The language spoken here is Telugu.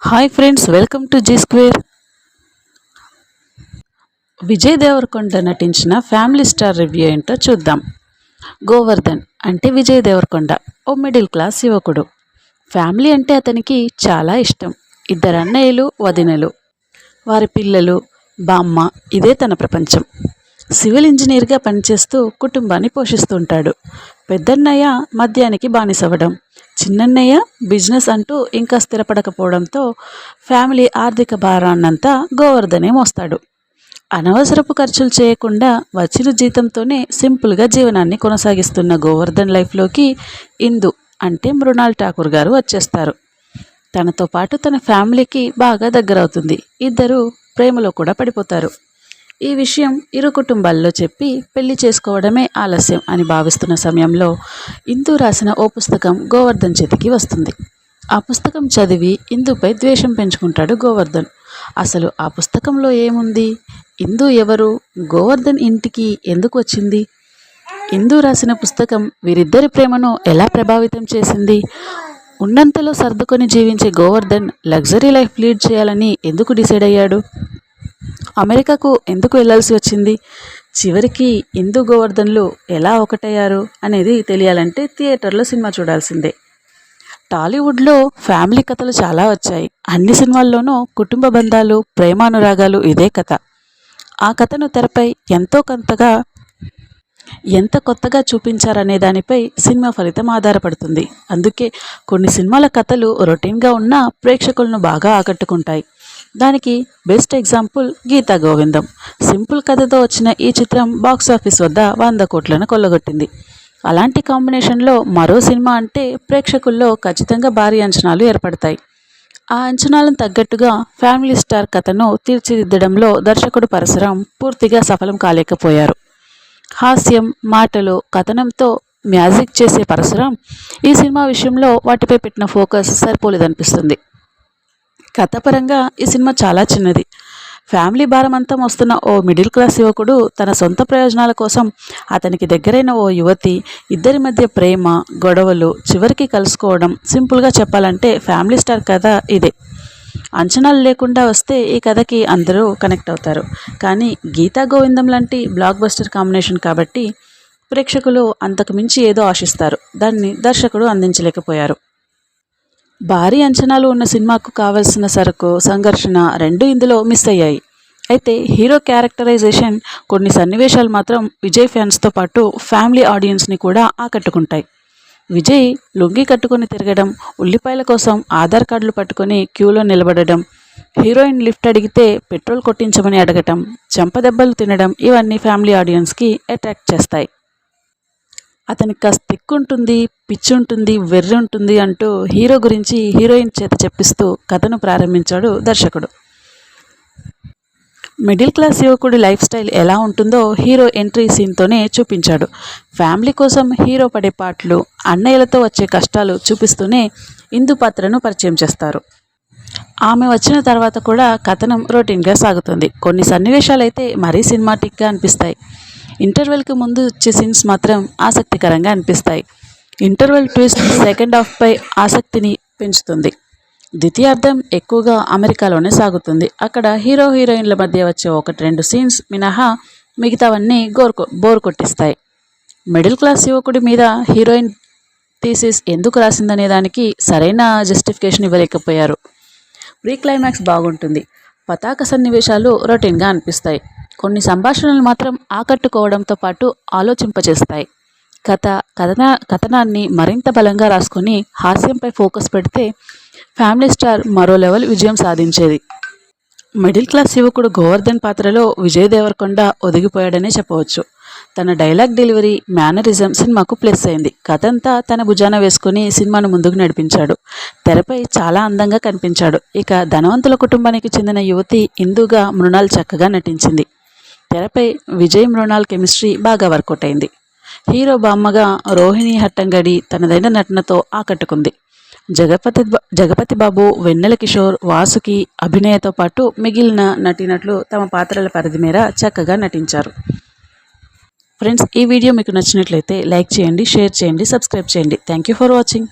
Hi friends, welcome to Zee Square. Vijay Deverakonda నటించిన ఫ్యామిలీ స్టార్ రివ్యూ ఏంటో చూద్దాం. గోవర్ధన్ అంటే విజయ్ దేవరకొండ ఓ మిడిల్ క్లాస్ యువకుడు. ఫ్యామిలీ అంటే అతనికి చాలా ఇష్టం. ఇద్దరు అన్నయ్యలు, వదినలు, వారి పిల్లలు, బామ్మ, ఇదే తన ప్రపంచం. సివిల్ ఇంజనీర్గా పనిచేస్తూ కుటుంబాన్ని పోషిస్తుంటాడు. పెద్దన్నయ్య మద్యానికి బానిసవ్వడం, చిన్నన్నయ్య బిజినెస్ అంటూ ఇంకా స్థిరపడకపోవడంతో ఫ్యామిలీ ఆర్థిక భారాన్నంతా గోవర్ధనే మోస్తాడు. అనవసరపు ఖర్చులు చేయకుండా వచ్చిన జీతంతోనే సింపుల్గా జీవనాన్ని కొనసాగిస్తున్న గోవర్ధన్ లైఫ్లోకి ఇందు అంటే మృణాల్ ఠాకూర్ గారు వచ్చేస్తారు. తనతో పాటు తన ఫ్యామిలీకి బాగా దగ్గరవుతుంది. ఇద్దరు ప్రేమలో కూడా పడిపోతారు. ఈ విషయం ఇరు కుటుంబాల్లో చెప్పి పెళ్లి చేసుకోవడమే ఆలస్యం అని భావిస్తున్న సమయంలో ఇందు రాసిన ఓ పుస్తకం గోవర్ధన్ చేతికి వస్తుంది. ఆ పుస్తకం చదివి ఇందుపై ద్వేషం పెంచుకుంటాడు గోవర్ధన్. అసలు ఆ పుస్తకంలో ఏముంది? ఇందు ఎవరు? గోవర్ధన్ ఇంటికి ఎందుకు వచ్చింది? ఇందు రాసిన పుస్తకం వీరిద్దరి ప్రేమను ఎలా ప్రభావితం చేసింది? ఉన్నంతలో సర్దుకొని జీవించే గోవర్ధన్ లగ్జరీ లైఫ్ లీడ్ చేయాలని ఎందుకు డిసైడ్ అయ్యాడు? అమెరికాకు ఎందుకు వెళ్ళాల్సి వచ్చింది? చివరికి ఇందు గోవర్ధన్లు ఎలా ఒకటయ్యారు అనేది తెలియాలంటే థియేటర్లో సినిమా చూడాల్సిందే. టాలీవుడ్లో ఫ్యామిలీ కథలు చాలా వచ్చాయి. అన్ని సినిమాల్లోనూ కుటుంబ బంధాలు, ప్రేమానురాగాలు ఇదే కథ. ఆ కథను తెరపై ఎంత కొత్తగా చూపించారనే దానిపై సినిమా ఫలితం ఆధారపడుతుంది. అందుకే కొన్ని సినిమాల కథలు రొటీన్గా ఉన్నా ప్రేక్షకులను బాగా ఆకట్టుకుంటాయి. దానికి బెస్ట్ ఎగ్జాంపుల్ గీతా గోవిందం. సింపుల్ కథతో వచ్చిన ఈ చిత్రం బాక్సాఫీస్ వద్ద 100 కోట్లను కొల్లగొట్టింది. అలాంటి కాంబినేషన్లో మరో సినిమా అంటే ప్రేక్షకుల్లో ఖచ్చితంగా భారీ అంచనాలు ఏర్పడతాయి. ఆ అంచనాలను తగ్గట్టుగా ఫ్యామిలీ స్టార్ కథను తీర్చిదిద్దడంలో దర్శకుడు పరశురాం పూర్తిగా సఫలం కాలేకపోయారు. హాస్యం, మాటలు, కథనంతో మ్యాజిక్ చేసే పరశురాం ఈ సినిమా విషయంలో వాటిపై పెట్టిన ఫోకస్ సరిపోలేదనిపిస్తుంది. కథపరంగా ఈ సినిమా చాలా చిన్నది. ఫ్యామిలీ భారం అంతా మోస్తున్న ఓ మిడిల్ క్లాస్ యువకుడు తన సొంత ప్రయోజనాల కోసం అతనికి దగ్గరైన ఓ యువతి, ఇద్దరి మధ్య ప్రేమ, గొడవలు, చివరికి కలుసుకోవడం. సింపుల్గా చెప్పాలంటే ఫ్యామిలీ స్టార్ కథ ఇదే. అంచనాలు లేకుండా వస్తే ఈ కథకి అందరూ కనెక్ట్ అవుతారు. కానీ గీతా గోవిందం లాంటి బ్లాక్ బస్టర్ కాంబినేషన్ కాబట్టి ప్రేక్షకులు అంతకు మించి ఏదో ఆశిస్తారు. దాన్ని దర్శకుడు అందించలేకపోయారు. భారీ అంచనాలు ఉన్న సినిమాకు కావలసిన సరుకు, సంఘర్షణ రెండూ ఇందులో మిస్ అయ్యాయి. అయితే హీరో క్యారెక్టరైజేషన్, కొన్ని సన్నివేశాలు మాత్రం విజయ్ ఫ్యాన్స్తో పాటు ఫ్యామిలీ ఆడియన్స్ని కూడా ఆకట్టుకుంటాయి. విజయ్ లుంగి కట్టుకొని తిరగడం, ఉల్లిపాయల కోసం ఆధార్ కార్డులు పట్టుకొని క్యూలో నిలబడడం, హీరోయిన్ లిఫ్ట్ అడిగితే పెట్రోల్ కొట్టించమని అడగటం, చెంపదెబ్బలు తినడం, ఇవన్నీ ఫ్యామిలీ ఆడియన్స్కి అట్రాక్ట్ చేస్తాయి. అతనికి కాస్త తిక్కుంటుంది, పిచ్చి ఉంటుంది, వెర్రి ఉంటుంది అంటూ హీరో గురించి హీరోయిన్ చేత చెప్పిస్తూ కథను ప్రారంభించాడు దర్శకుడు. మిడిల్ క్లాస్ యువకుడి లైఫ్ స్టైల్ ఎలా ఉంటుందో హీరో ఎంట్రీ సీన్తోనే చూపించాడు. ఫ్యామిలీ కోసం హీరో పడే పాటలు, అన్నయ్యలతో వచ్చే కష్టాలు చూపిస్తూనే ఇందు పాత్రను పరిచయం చేస్తారు. ఆమె వచ్చిన తర్వాత కూడా కథనం రొటీన్గా సాగుతుంది. కొన్ని సన్నివేశాలు అయితే మరీ సినిమాటిక్గా అనిపిస్తాయి. ఇంటర్వెల్కి ముందు వచ్చే సీన్స్ మాత్రం ఆసక్తికరంగా అనిపిస్తాయి. ఇంటర్వెల్ ట్విస్ట్ సెకండ్ హాఫ్పై ఆసక్తిని పెంచుతుంది. ద్వితీయార్థం ఎక్కువగా అమెరికాలోనే సాగుతుంది. అక్కడ హీరో హీరోయిన్ల మధ్య వచ్చే 1-2 సీన్స్ మినహా మిగతావన్నీ బోర్ కొట్టిస్తాయి. మిడిల్ క్లాస్ యువకుడి మీద హీరోయిన్ థీసిస్ ఎందుకు రాసిందనే దానికి సరైన జస్టిఫికేషన్ ఇవ్వలేకపోయారు. ప్రీ క్లైమాక్స్ బాగుంటుంది. పతాక సన్నివేశాలు రొటీన్గా అనిపిస్తాయి. కొన్ని సంభాషణలు మాత్రం ఆకట్టుకోవడంతో పాటు ఆలోచింపచేస్తాయి. కథనాన్ని మరింత బలంగా రాసుకొని హాస్యంపై ఫోకస్ పెడితే ఫ్యామిలీ స్టార్ మరో లెవెల్ విజయం సాధించేది. మిడిల్ క్లాస్ యువకుడు గోవర్ధన్ పాత్రలో విజయ్ దేవరకొండ ఒదిగిపోయాడనే చెప్పవచ్చు. తన డైలాగ్ డెలివరీ, మేనరిజం సినిమాకు ప్లస్ అయింది. కథ అంతా తన భుజాన వేసుకుని సినిమాను ముందుకు నడిపించాడు. తెరపై చాలా అందంగా కనిపించాడు. ఇక ధనవంతుల కుటుంబానికి చెందిన యువతి ఇందుగా మృణాల్ చక్కగా నటించింది. తెరపై విజయ్ మృణాల్ కెమిస్ట్రీ బాగా వర్కౌట్ అయింది. హీరో బామ్మగా రోహిణి హట్టంగడి తనదైన నటనతో ఆకట్టుకుంది. జగపతి బాబు, వెన్నెల కిషోర్, వాసుకి అభినయతో పాటు మిగిలిన నటీనటులు తమ పాత్రల పరిధి మేర చక్కగా నటించారు. ఫ్రెండ్స్, ఈ వీడియో మీకు నచ్చినట్లయితే లైక్ చేయండి, షేర్ చేయండి, సబ్స్క్రైబ్ చేయండి. Thank you for watching.